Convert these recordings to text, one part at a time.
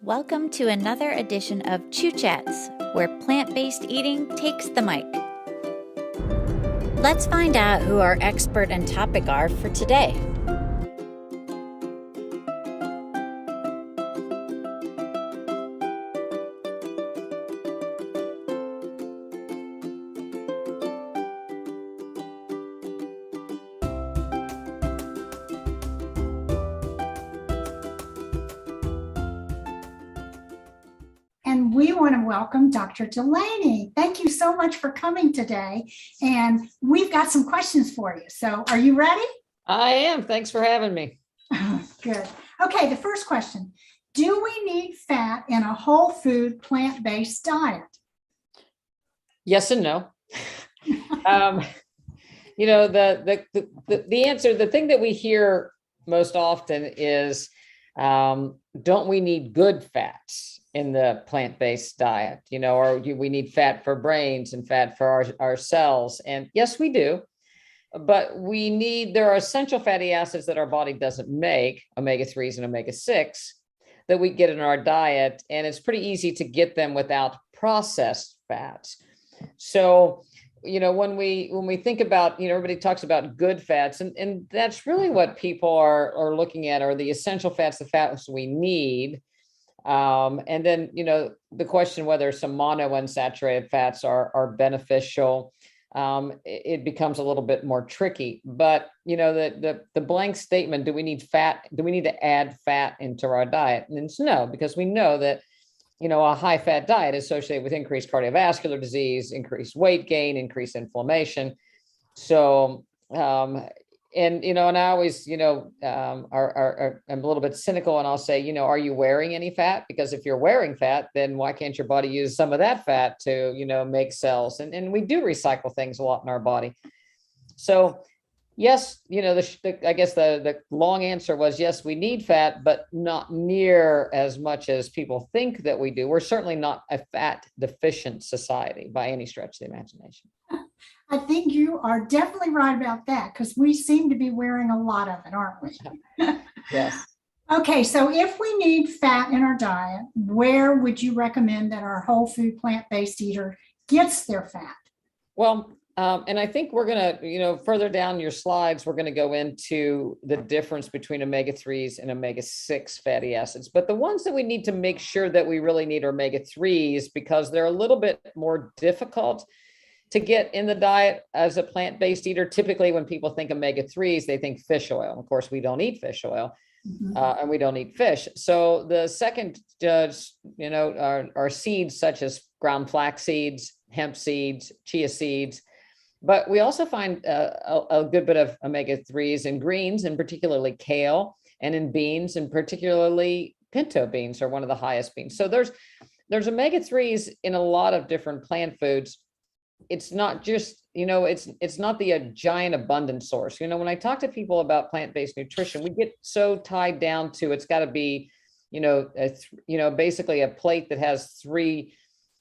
Welcome to another edition of Chew Chats, where plant-based eating takes the mic. Let's find out who our expert and topic are for today. And we want to welcome Dr. Dulaney. Thank you so much for coming today. And we've got some questions for you. So are you ready? I am. Thanks for having me. Good. Okay, the first question. Do we need fat in a whole food plant-based diet? Yes and no. The answer, the thing that we hear most often is, don't we need good fats in the plant-based diet, or do we need fat for brains and fat for our cells? And yes, we do, but there are essential fatty acids that our body doesn't make, omega-3s and omega-6, that we get in our diet. And it's pretty easy to get them without processed fats. So, when we think about, everybody talks about good fats, and that's really what people are looking at, are the essential fats, the fats we need. And then, the question whether some monounsaturated fats are beneficial, it becomes a little bit more tricky. But, the blank statement, do we need fat? Do we need to add fat into our diet? And it's no, because we know that, a high fat diet is associated with increased cardiovascular disease, increased weight gain, increased inflammation. So, and I always, I'm a little bit cynical, and I'll say, are you wearing any fat? Because if you're wearing fat, then why can't your body use some of that fat to, make cells? And we do recycle things a lot in our body. So yes, I guess the long answer was yes, we need fat, but not near as much as people think that we do. We're certainly not a fat deficient society by any stretch of the imagination. I think you are definitely right about that, because we seem to be wearing a lot of it, aren't we? Yes. Okay, so if we need fat in our diet, where would you recommend that our whole food plant-based eater gets their fat? Well, and I think we're going to, further down your slides, we're going to go into the difference between omega-3s and omega-6 fatty acids. But the ones that we need to make sure that we really need are omega-3s, because they're a little bit more difficult to get in the diet as a plant-based eater. Typically, when people think omega-3s, they think fish oil. Of course, we don't eat fish oil, and we don't eat fish. So the second, are seeds such as ground flax seeds, hemp seeds, chia seeds. But we also find a good bit of omega-3s in greens, and particularly kale, and in beans, and particularly pinto beans are one of the highest beans. So there's omega-3s in a lot of different plant foods. It's not just, it's not the giant abundant source. When I talk to people about plant-based nutrition, we get so tied down to it's got to be, basically a plate that has three.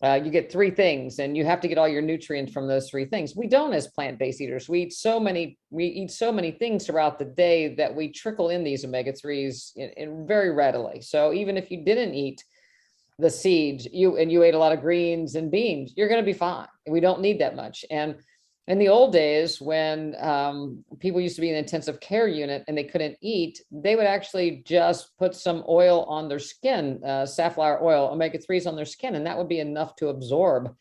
You get three things, and you have to get all your nutrients from those three things. We don't, as plant-based eaters. We eat so many things throughout the day that we trickle in these omega-3s in very readily. So even if you didn't eat the seeds, you ate a lot of greens and beans, you're going to be fine. We don't need that much. And in the old days, when people used to be in an intensive care unit and they couldn't eat, they would actually just put some oil on their skin, safflower oil, omega-3s on their skin, and that would be enough to absorb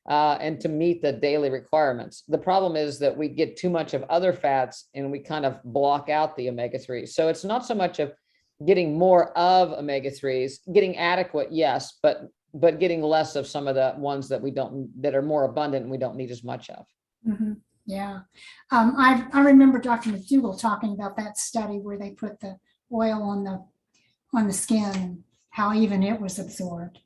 and to meet the daily requirements. The problem is that we get too much of other fats and we kind of block out the omega-3s. So it's not so much of getting more of omega-3s, getting adequate, yes, but getting less of some of the ones that are more abundant and we don't need as much of. Mm-hmm. Yeah. I remember Dr. McDougall talking about that study where they put the oil on the skin and how even it was absorbed.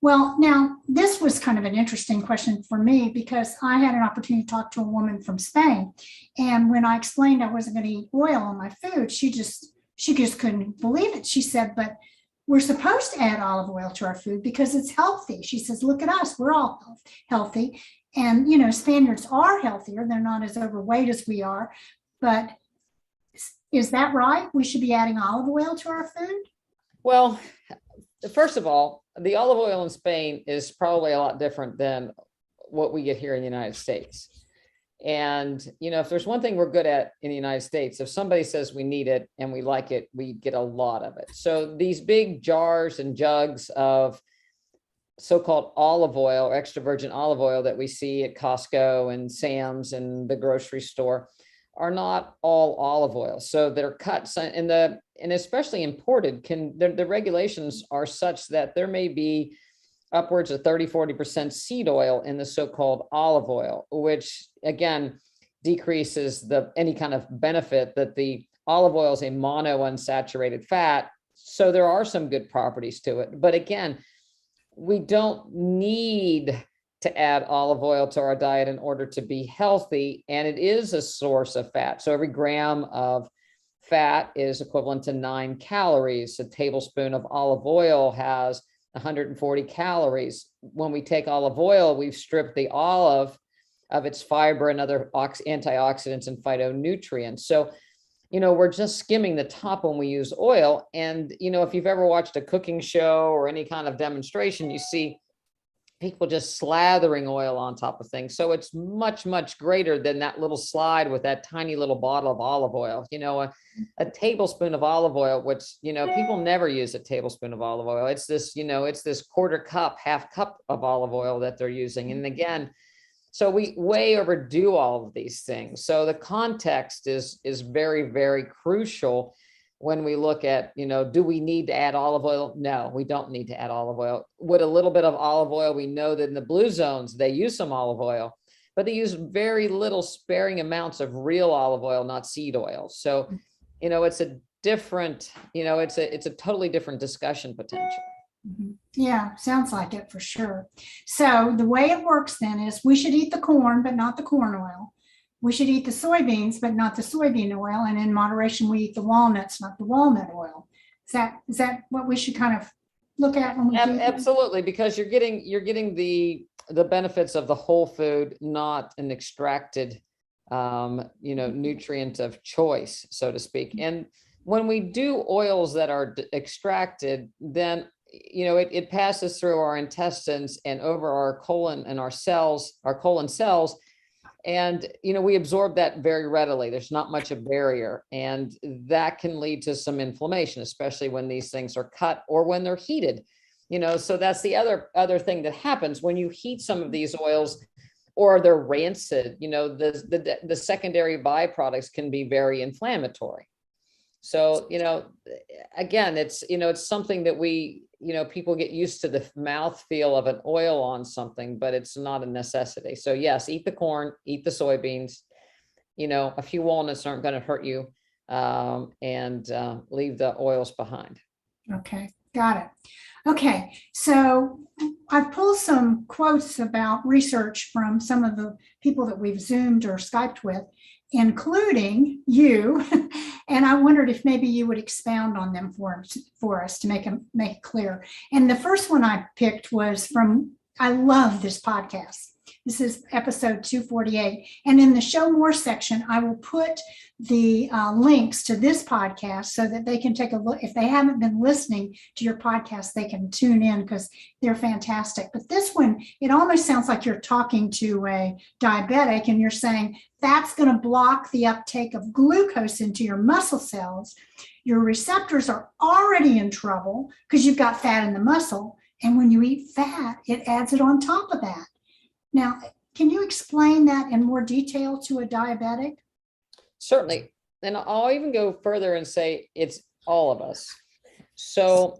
Well, now this was kind of an interesting question for me, because I had an opportunity to talk to a woman from Spain. And when I explained I wasn't going to eat oil on my food, she just couldn't believe it. She said, but we're supposed to add olive oil to our food because it's healthy. She says, look at us, we're all healthy. And, Spaniards are healthier. They're not as overweight as we are. But is that right? We should be adding olive oil to our food? Well, first of all, the olive oil in Spain is probably a lot different than what we get here in the United States. And, if there's one thing we're good at in the United States, if somebody says we need it and we like it, we get a lot of it. So these big jars and jugs of so-called olive oil or extra virgin olive oil that we see at Costco and Sam's and the grocery store are not all olive oil. So they're cut, and especially imported, the regulations are such that there may be upwards of 30-40% seed oil in the so-called olive oil, which again decreases any kind of benefit that the olive oil is a monounsaturated fat. So there are some good properties to it. But again, we don't need to add olive oil to our diet in order to be healthy. And it is a source of fat. So every gram of fat is equivalent to 9 calories. A tablespoon of olive oil has 140 calories. When we take olive oil, we've stripped the olive of its fiber and other antioxidants and phytonutrients. So, we're just skimming the top when we use oil. And, if you've ever watched a cooking show or any kind of demonstration, you see people just slathering oil on top of things. So it's much, much greater than that little slide with that tiny little bottle of olive oil. A tablespoon of olive oil, which, people never use a tablespoon of olive oil. It's this, it's this quarter cup, half cup of olive oil that they're using. And again, so we way overdo all of these things. So the context is very, very crucial when we look at, do we need to add olive oil? No, we don't need to add olive oil. With a little bit of olive oil, we know that in the blue zones, they use some olive oil, but they use very little sparing amounts of real olive oil, not seed oil. So, it's a different, it's a totally different discussion potential. Yeah, sounds like it for sure. So the way it works then is we should eat the corn, but not the corn oil. We should eat the soybeans, but not the soybean oil. And in moderation, we eat the walnuts, not the walnut oil. Is that what we should kind of look at when we do that? Absolutely, because you're getting the benefits of the whole food, not an extracted nutrient of choice, so to speak. And when we do oils that are extracted, then it passes through our intestines and over our colon and our colon cells. And, we absorb that very readily. There's not much a barrier, and that can lead to some inflammation, especially when these things are cut or when they're heated, so that's the other thing that happens when you heat some of these oils or they're rancid. The secondary byproducts can be very inflammatory. So, again, it's something that people get used to the mouthfeel of an oil on something, but it's not a necessity. So yes, eat the corn, eat the soybeans, a few walnuts aren't going to hurt you, and leave the oils behind. Okay, got it. Okay, so I've pulled some quotes about research from some of the people that we've Zoomed or Skyped with, including you. And I wondered if maybe you would expound on them for us to make it clear. And the first one I picked was from, I love this podcast. This is episode 248. And in the show more section, I will put the links to this podcast so that they can take a look. If they haven't been listening to your podcast, they can tune in because they're fantastic. But this one, it almost sounds like you're talking to a diabetic and you're saying that's going to block the uptake of glucose into your muscle cells. Your receptors are already in trouble because you've got fat in the muscle. And when you eat fat, it adds it on top of that. Now, can you explain that in more detail to a diabetic? Certainly. And I'll even go further and say it's all of us. So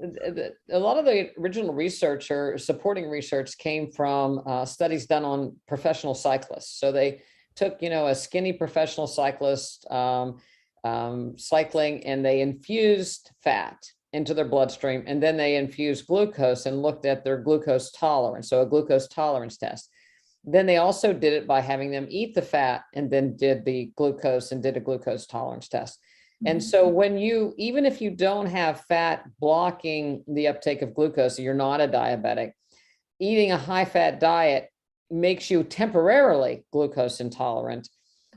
a lot of the original research or supporting research came from studies done on professional cyclists. So they took, a skinny professional cyclist cycling, and they infused fat into their bloodstream, and then they infused glucose and looked at their glucose tolerance. So a glucose tolerance test. Then they also did it by having them eat the fat and then did the glucose and did a glucose tolerance test. And so even if you don't have fat blocking the uptake of glucose, you're not a diabetic, eating a high fat diet makes you temporarily glucose intolerant.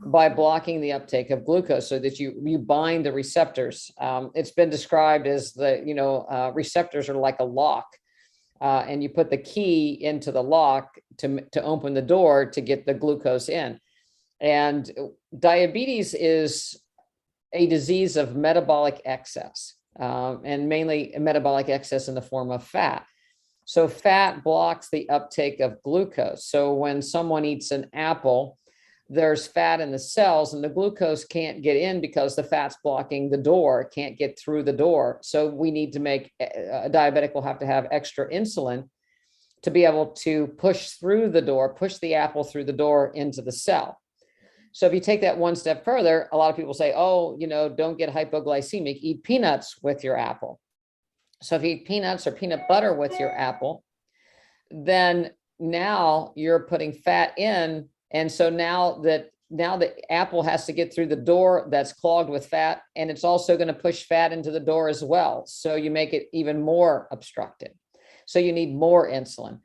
by blocking the uptake of glucose so that you bind the receptors. It's been described as receptors are like a lock, and you put the key into the lock to open the door to get the glucose in. And diabetes is a disease of metabolic excess, and mainly metabolic excess in the form of fat. So fat blocks the uptake of glucose. So when someone eats an apple, there's fat in the cells and the glucose can't get in because the fat's blocking the door, can't get through the door. So we need to make, a diabetic will have to have extra insulin to be able to push through the door, push the apple through the door into the cell. So if you take that one step further, a lot of people say, oh, don't get hypoglycemic, eat peanuts with your apple. So if you eat peanuts or peanut butter with your apple, then now you're putting fat in. And so now the apple has to get through the door that's clogged with fat, and it's also going to push fat into the door as well. So you make it even more obstructed. So you need more insulin.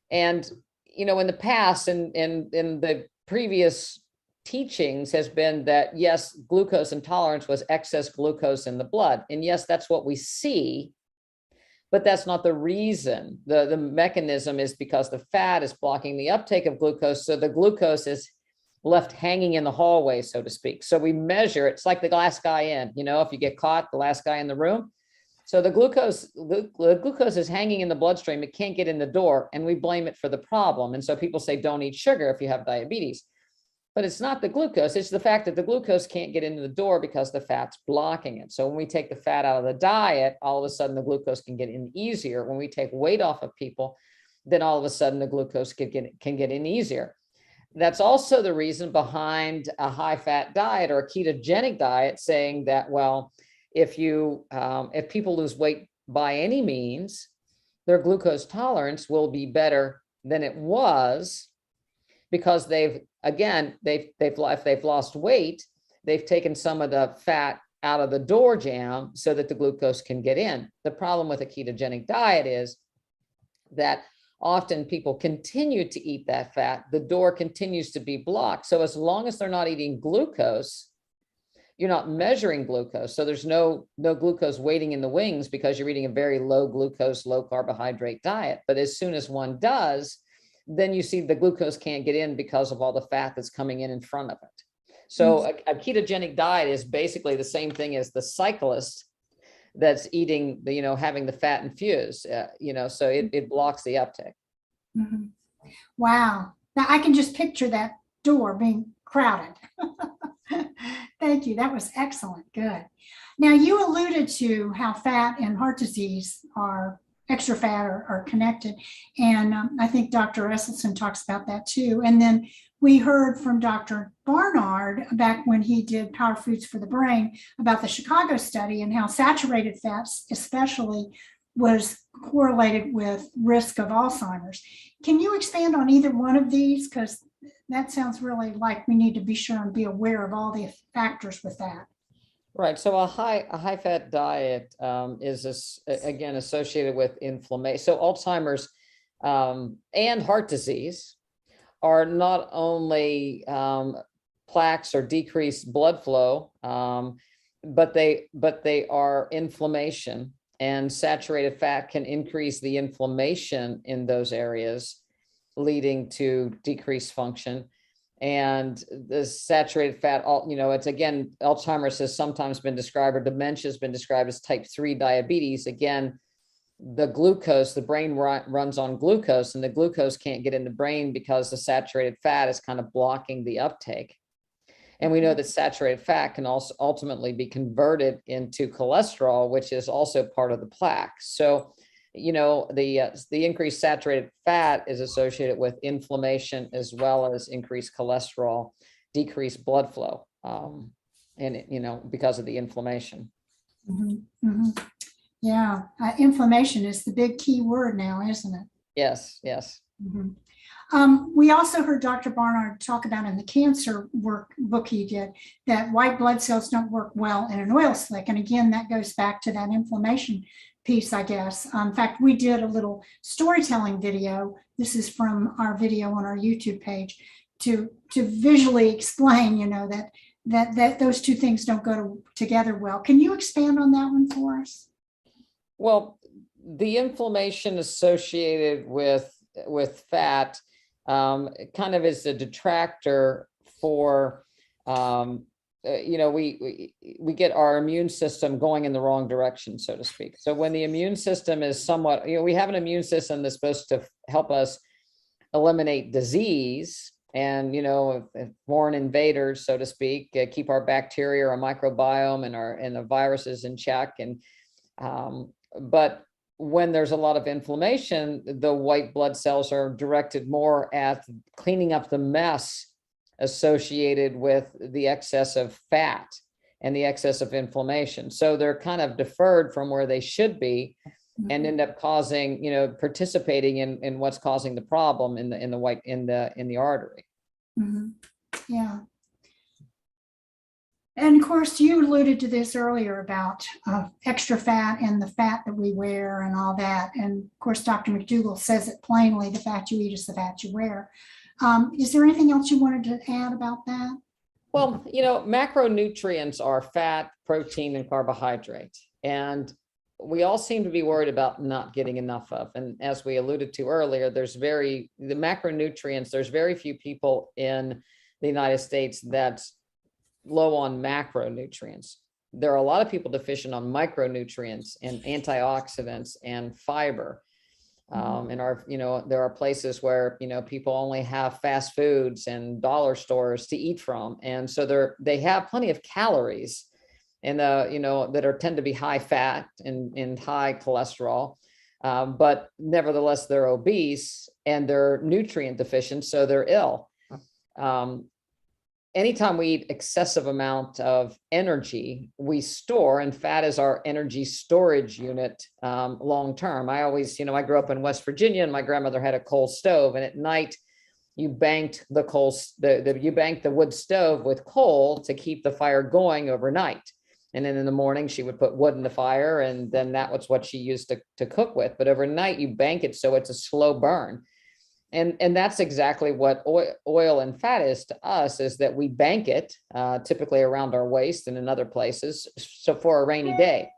And, in the past and in the previous teachings has been that, yes, glucose intolerance was excess glucose in the blood. And yes, that's what we see. But that's not the reason. The mechanism is because the fat is blocking the uptake of glucose. So the glucose is left hanging in the hallway, so to speak. So we measure, it's like the last guy in, if you get caught, the last guy in the room. So the glucose is hanging in the bloodstream. It can't get in the door, and we blame it for the problem. And so people say, don't eat sugar if you have diabetes. But it's not the glucose. It's the fact that the glucose can't get into the door because the fat's blocking it. So when we take the fat out of the diet, all of a sudden the glucose can get in easier. When we take weight off of people, then all of a sudden the glucose can get in easier. That's also the reason behind a high-fat diet or a ketogenic diet, saying that, well, if people lose weight by any means, their glucose tolerance will be better than it was, because they've lost weight, they've taken some of the fat out of the door jamb so that the glucose can get in. The problem with a ketogenic diet is that often people continue to eat that fat, the door continues to be blocked. So as long as they're not eating glucose, you're not measuring glucose. So there's no glucose waiting in the wings because you're eating a very low glucose, low carbohydrate diet. But as soon as one does, then you see the glucose can't get in because of all the fat that's coming in front of it. So a ketogenic diet is basically the same thing as the cyclist that's eating having the fat infused, so it blocks the uptake. Mm-hmm. Wow. Now I can just picture that door being crowded. Thank you. That was excellent. Good. Now you alluded to how fat and heart disease extra fat are connected. And I think Dr. Esselstyn talks about that too. And then we heard from Dr. Barnard back when he did Power Foods for the Brain about the Chicago study and how saturated fats especially was correlated with risk of Alzheimer's. Can you expand on either one of these? Because that sounds really like we need to be sure and be aware of all the factors with that. Right. So a high fat diet is again associated with inflammation. So Alzheimer's and heart disease are not only plaques or decreased blood flow, but they are inflammation, and saturated fat can increase the inflammation in those areas, leading to decreased function. And the saturated fat, it's again, Alzheimer's has sometimes been described, or dementia has been described as type 3 diabetes. Again, the glucose, the brain runs on glucose, and the glucose can't get in the brain because the saturated fat is kind of blocking the uptake. And we know that saturated fat can also ultimately be converted into cholesterol, which is also part of the plaque. So the increased saturated fat is associated with inflammation as well as increased cholesterol, decreased blood flow, and because of the inflammation. Mm-hmm. Mm-hmm. Yeah, inflammation is the big key word now, isn't it? Yes. Mm-hmm. We also heard Dr. Barnard talk about in the cancer book he did that white blood cells don't work well in an oil slick. And again, that goes back to that inflammation piece, I guess. In fact, we did a little storytelling video. This is from our video on our YouTube page to visually explain, that those two things don't go together well. Can you expand on that one for us? Well, the inflammation associated with fat kind of is a detractor for, we get our immune system going in the wrong direction, so to speak. So when the immune system is somewhat, we have an immune system that's supposed to help us eliminate disease and, foreign invaders, so to speak, keep our bacteria, our microbiome and the viruses in check. And, but when there's a lot of inflammation, the white blood cells are directed more at cleaning up the mess associated with the excess of fat and the excess of inflammation. So they're kind of deferred from where they should be and end up causing, participating in what's causing the problem in the artery. Mm-hmm. Yeah. And of course, you alluded to this earlier about extra fat and the fat that we wear and all that. And of course, Dr. McDougall says it plainly, the fat you eat is the fat you wear. Is there anything else you wanted to add about that? Well, macronutrients are fat, protein, and carbohydrate. And we all seem to be worried about not getting enough of. And as we alluded to earlier, the macronutrients, there's very few people in the United States that's low on macronutrients. There are a lot of people deficient on micronutrients and antioxidants and fiber. And there are places where, people only have fast foods and dollar stores to eat from. And so they have plenty of calories and, that tend to be high fat and high cholesterol. But nevertheless, they're obese and they're nutrient deficient. So they're ill. Anytime we eat excessive amount of energy, we store, and fat is our energy storage unit long term. I always, I grew up in West Virginia, and my grandmother had a coal stove, and at night you banked you banked the wood stove with coal to keep the fire going overnight. And then in the morning she would put wood in the fire, and then that was what she used to cook with. But overnight you bank it so it's a slow burn. And that's exactly what oil and fat is to us, is that we bank it typically around our waist and in other places, so for a rainy day.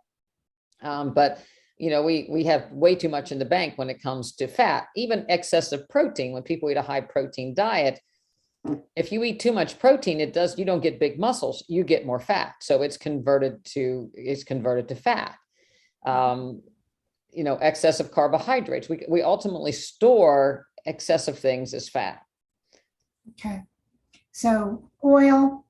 But we have way too much in the bank when it comes to fat. Even excessive protein, when people eat a high protein diet, if you eat too much protein, you don't get big muscles, you get more fat. So it's converted to fat. Excessive carbohydrates. We ultimately store excessive things as fat. Okay. So oil,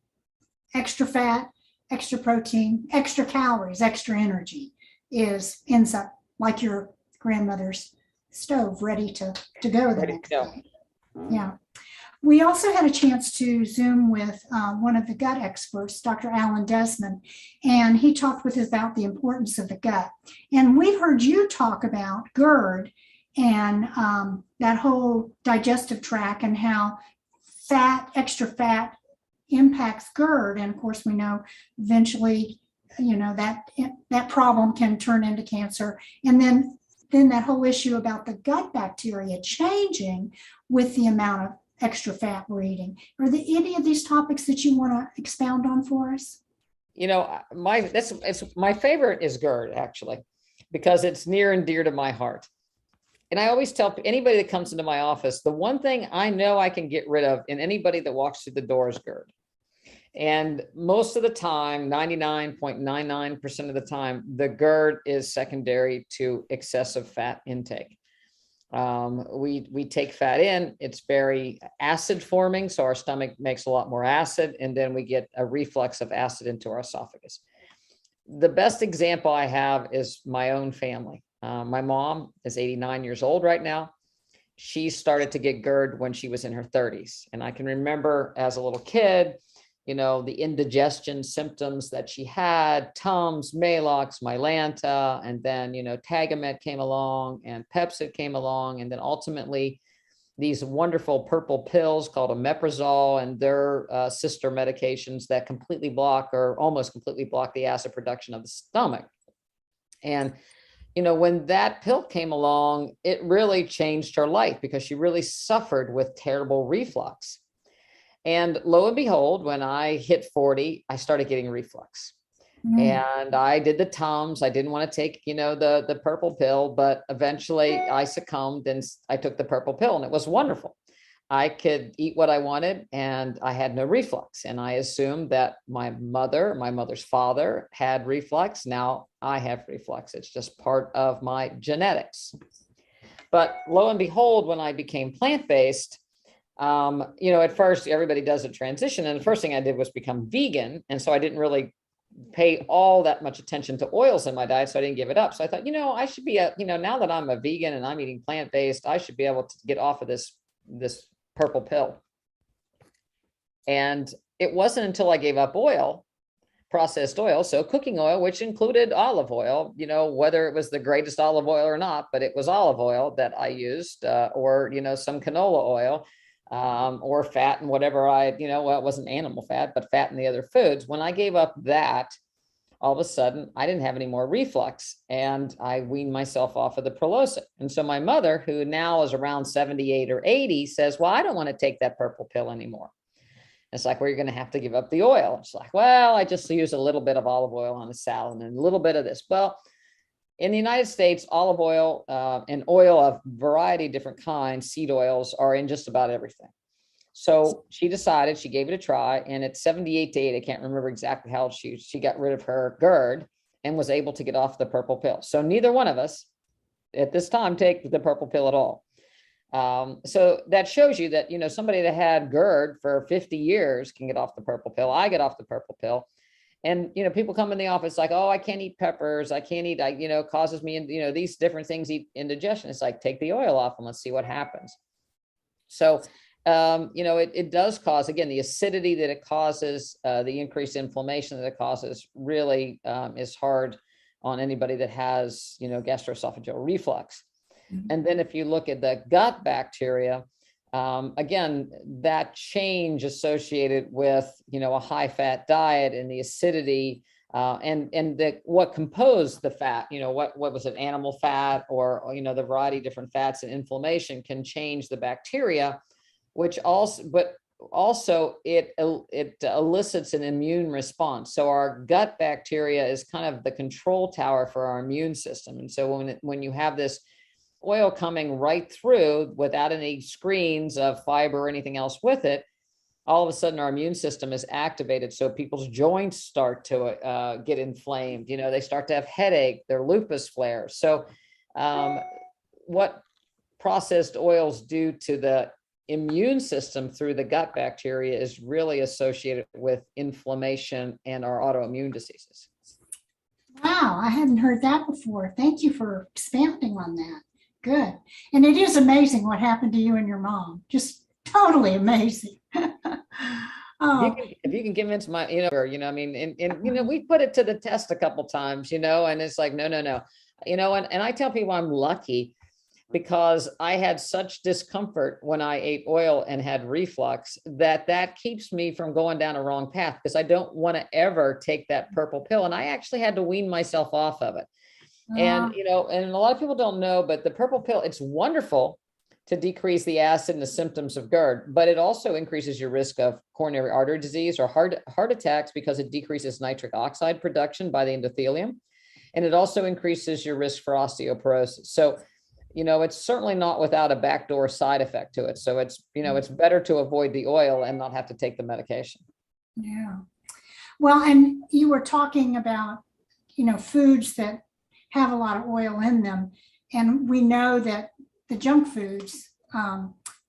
extra fat, extra protein, extra calories, extra energy ends up like your grandmother's stove, ready to go the next day. Yeah. We also had a chance to Zoom with one of the gut experts, Dr. Alan Desmond, and he talked with us about the importance of the gut. And we've heard you talk about Gerd and that whole digestive tract and how extra fat impacts Gerd. And of course, we know eventually, that problem can turn into cancer. And then that whole issue about the gut bacteria changing with the amount of extra fat we're eating. Are there any of these topics that you want to expound on for us? My favorite is Gerd, actually, because it's near and dear to my heart. And I always tell anybody that comes into my office, the one thing I know I can get rid of in anybody that walks through the door is Gerd. And most of the time, 99.99% of the time, the Gerd is secondary to excessive fat intake. We take fat in, it's very acid forming. So our stomach makes a lot more acid, and then we get a reflux of acid into our esophagus. The best example I have is my own family. My mom is 89 years old right now. She started to get Gerd when she was in her 30s. And I can remember as a little kid, the indigestion symptoms that she had, Tums, Maalox, Mylanta, and then, Tagamet came along and Pepcid came along. And then ultimately these wonderful purple pills called omeprazole and their sister medications that completely block or almost completely block the acid production of the stomach. And when that pill came along, it really changed her life because she really suffered with terrible reflux. And lo and behold, when I hit 40, I started getting reflux. And I did the Tums. I didn't want to take, the purple pill, but eventually I succumbed and I took the purple pill, and it was wonderful. I could eat what I wanted and I had no reflux. And I assumed that my mother's father had reflux. Now I have reflux. It's just part of my genetics. But lo and behold, when I became plant-based, at first everybody does a transition. And the first thing I did was become vegan. And so I didn't really pay all that much attention to oils in my diet. So I didn't give it up. So I thought, I should be now that I'm a vegan and I'm eating plant-based, I should be able to get off of this purple pill. And it wasn't until I gave up processed oil, so cooking oil, which included olive oil, whether it was the greatest olive oil or not, but it was olive oil that I used, or, some canola oil, or fat and whatever it wasn't animal fat, but fat in the other foods. When I gave up that, all of a sudden I didn't have any more reflux and I weaned myself off of the Prilosec. And so my mother, who now is around 78 or 80, says, well, I don't want to take that purple pill anymore. It's like, well, you're going to have to give up the oil. It's like, well, I just use a little bit of olive oil on a salad and a little bit of this. Well, in the United States, olive oil and oil of variety of different kinds, seed oils, are in just about everything. So she decided, she gave it a try, and at 78 to 8, I can't remember exactly how old she got rid of her Gerd and was able to get off the purple pill. So neither one of us at this time take the purple pill at all. So that shows you that, somebody that had Gerd for 50 years can get off the purple pill. I get off the purple pill. And, people come in the office like, oh, I can't eat peppers. I can't eat, causes me, these different things eat indigestion. It's like, take the oil off and let's see what happens. So, it does cause, again, the acidity that it causes, the increased inflammation that it causes really is hard on anybody that has, gastroesophageal reflux. And then if you look at the gut bacteria, again, that change associated with, a high fat diet and the acidity and what composed the fat, what was it, animal fat or, the variety of different fats and inflammation can change the bacteria, which also it elicits an immune response. So our gut bacteria is kind of the control tower for our immune system. And so when you have this oil coming right through without any screens of fiber or anything else with it, all of a sudden our immune system is activated. So people's joints start to get inflamed. They start to have headache, their lupus flares. So what processed oils do to the immune system through the gut bacteria is really associated with inflammation and our autoimmune diseases. Wow, I hadn't heard that before. Thank you for expanding on that. Good. And it is amazing what happened to you and your mom. Just totally amazing. Oh. If you can convince my, we put it to the test a couple times, and it's like, no. And I tell people I'm lucky because I had such discomfort when I ate oil and had reflux that keeps me from going down a wrong path, because I don't want to ever take that purple pill. And I actually had to wean myself off of it. And, and a lot of people don't know, but the purple pill, it's wonderful to decrease the acid and the symptoms of Gerd, but it also increases your risk of coronary artery disease or heart attacks because it decreases nitric oxide production by the endothelium. And it also increases your risk for osteoporosis. So, it's certainly not without a backdoor side effect to it. So it's, it's better to avoid the oil and not have to take the medication. Yeah. Well, and you were talking about, foods that have a lot of oil in them. And we know that the junk foods,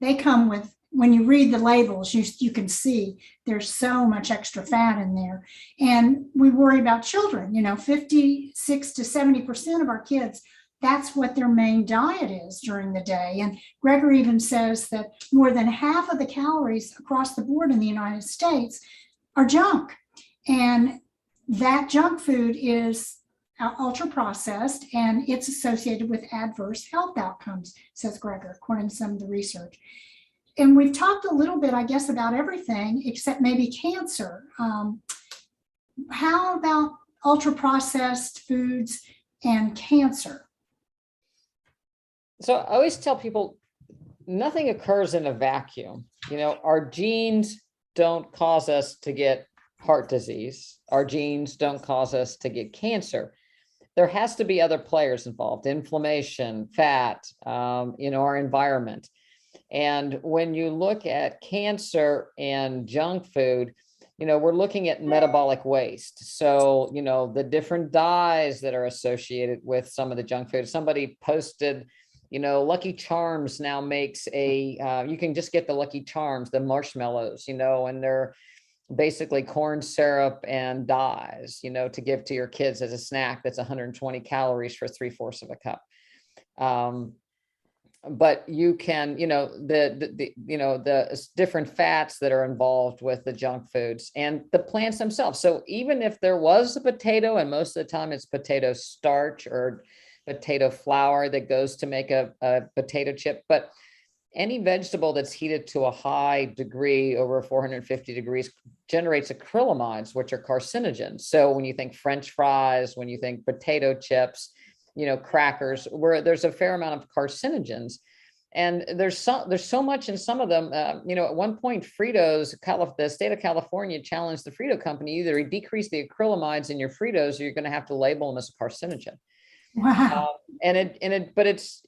they come with, when you read the labels, you can see there's so much extra fat in there. And we worry about children, 56 to 70% of our kids, that's what their main diet is during the day. And Gregory even says that more than half of the calories across the board in the United States are junk. And that junk food is ultra processed, and it's associated with adverse health outcomes, says Gregor, according to some of the research. And we've talked a little bit, I guess, about everything except maybe cancer. How about ultra processed foods and cancer? So I always tell people nothing occurs in a vacuum. Our genes don't cause us to get heart disease. Our genes don't cause us to get cancer. There has to be other players involved, inflammation, fat, our environment. And when you look at cancer and junk food, we're looking at metabolic waste. So, the different dyes that are associated with some of the junk food. Somebody posted, Lucky Charms now makes you can just get the Lucky Charms, the marshmallows, and they're basically corn syrup and dyes, to give to your kids as a snack. That's 120 calories for 3/4 of a cup. But you can, the different fats that are involved with the junk foods and the plants themselves. So even if there was a potato, and most of the time it's potato starch or potato flour that goes to make a potato chip, but any vegetable that's heated to a high degree, over 450 degrees, generates acrylamides, which are carcinogens. So when you think French fries, when you think potato chips, crackers, where there's a fair amount of carcinogens. And there's so much in some of them. At one point, Fritos, the state of California challenged the Frito company, either decrease the acrylamides in your Fritos, or you're going to have to label them as a carcinogen. Wow. But it's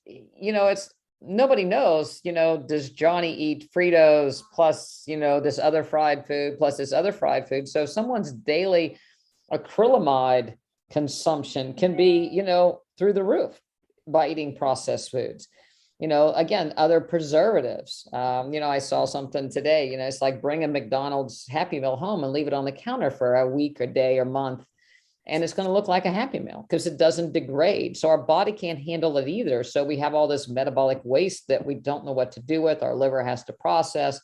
nobody knows, does Johnny eat Fritos plus, this other fried food plus this other fried food? So someone's daily acrylamide consumption can be, through the roof by eating processed foods. Again, other preservatives. I saw something today, it's like bring a McDonald's Happy Meal home and leave it on the counter for a week or day or month. And it's going to look like a Happy Meal because it doesn't degrade. So our body can't handle it either. So we have all this metabolic waste that we don't know what to do with. Our liver has to process.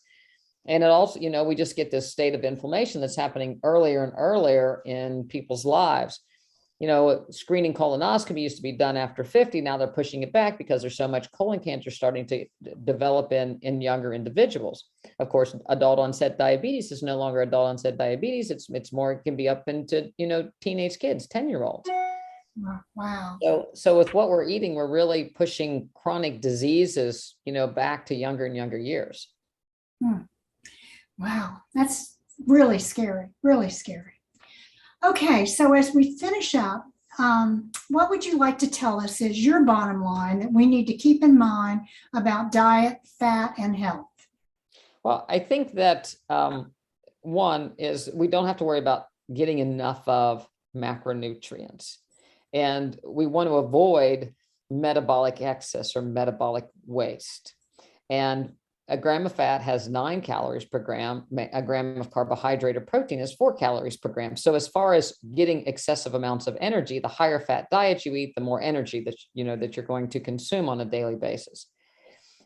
And it also, we just get this state of inflammation that's happening earlier and earlier in people's lives. Screening colonoscopy used to be done after 50. Now they're pushing it back because there's so much colon cancer starting to develop in younger individuals. Of course, adult onset diabetes is no longer adult onset diabetes. It's more, it can be up into, teenage kids, 10-year-olds. Wow. So with what we're eating, we're really pushing chronic diseases, back to younger and younger years. Wow. That's really scary, really scary. Okay, so as we finish up, what would you like to tell us is your bottom line that we need to keep in mind about diet, fat, and health? Well, I think that one is we don't have to worry about getting enough of macronutrients. And we want to avoid metabolic excess or metabolic waste. And a gram of fat has 9 calories per gram. A gram of carbohydrate or protein is 4 calories per gram. So as far as getting excessive amounts of energy, the higher fat diet you eat, the more energy that you're going to consume on a daily basis.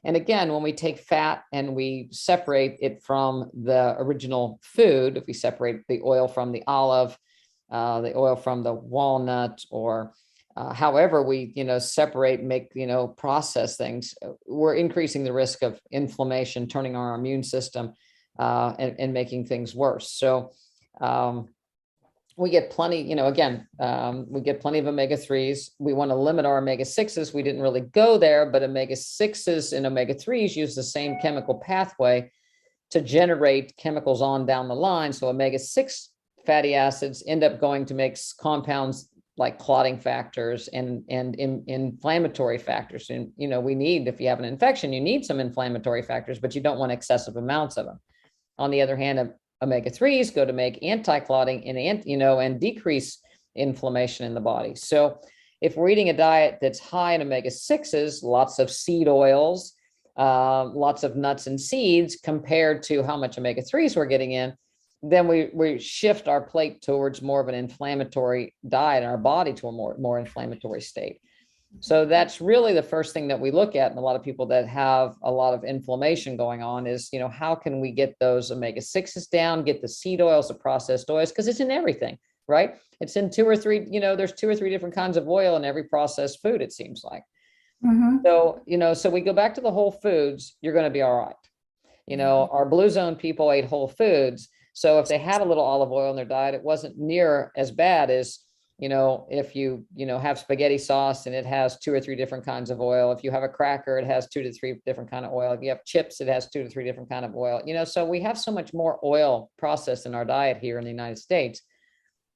And again, when we take fat and we separate it from the original food, if we separate the oil from the olive, the oil from the walnut, or however we, separate, make, process things, we're increasing the risk of inflammation, turning our immune system and making things worse. So we get plenty, we get plenty of omega-3s. We want to limit our omega-6s. We didn't really go there, but omega-6s and omega-3s use the same chemical pathway to generate chemicals on down the line. So omega-6 fatty acids end up going to make compounds like clotting factors and inflammatory factors. And, we need, if you have an infection, you need some inflammatory factors, but you don't want excessive amounts of them. On the other hand, omega-3s go to make anti-clotting and decrease inflammation in the body. So if we're eating a diet that's high in omega-6s, lots of seed oils, lots of nuts and seeds compared to how much omega-3s we're getting in, then we shift our plate towards more of an inflammatory diet and our body to a more inflammatory state. So that's really the first thing that we look at. And a lot of people that have a lot of inflammation going on is, how can we get those omega-6s down, get the seed oils, the processed oils, because it's in everything, right? It's in 2 or 3, there's 2 or 3 different kinds of oil in every processed food, it seems like. Mm-hmm. So, so we go back to the whole foods, you're going to be all right. Our blue zone people ate whole foods. So if they had a little olive oil in their diet, it wasn't near as bad as If you have spaghetti sauce and it has 2 or 3 different kinds of oil. If you have a cracker, it has 2 to 3 different kind of oil. If you have chips, it has 2 to 3 different kind of oil. So we have so much more oil processed in our diet here in the United States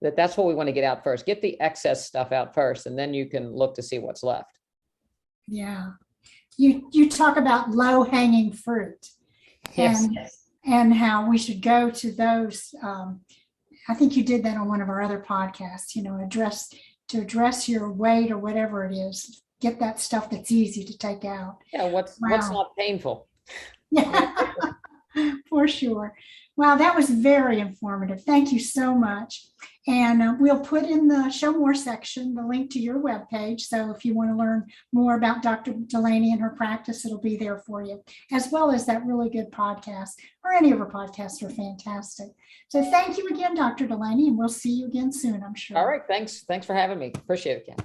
that's what we want to get out first. Get the excess stuff out first, and then you can look to see what's left. Yeah. You talk about low hanging fruit. Yes. And how we should go to those. I think you did that on one of our other podcasts, address your weight or whatever it is, get that stuff that's easy to take out. Yeah. What's not painful. Yeah, for sure. Wow, that was very informative. Thank you so much. And we'll put in the show more section the link to your webpage. So if you want to learn more about Dr. Dulaney and her practice, it'll be there for you, as well as that really good podcast, or any of her podcasts are fantastic. So thank you again, Dr. Dulaney, and we'll see you again soon, I'm sure. All right. Thanks for having me. Appreciate it, Ken.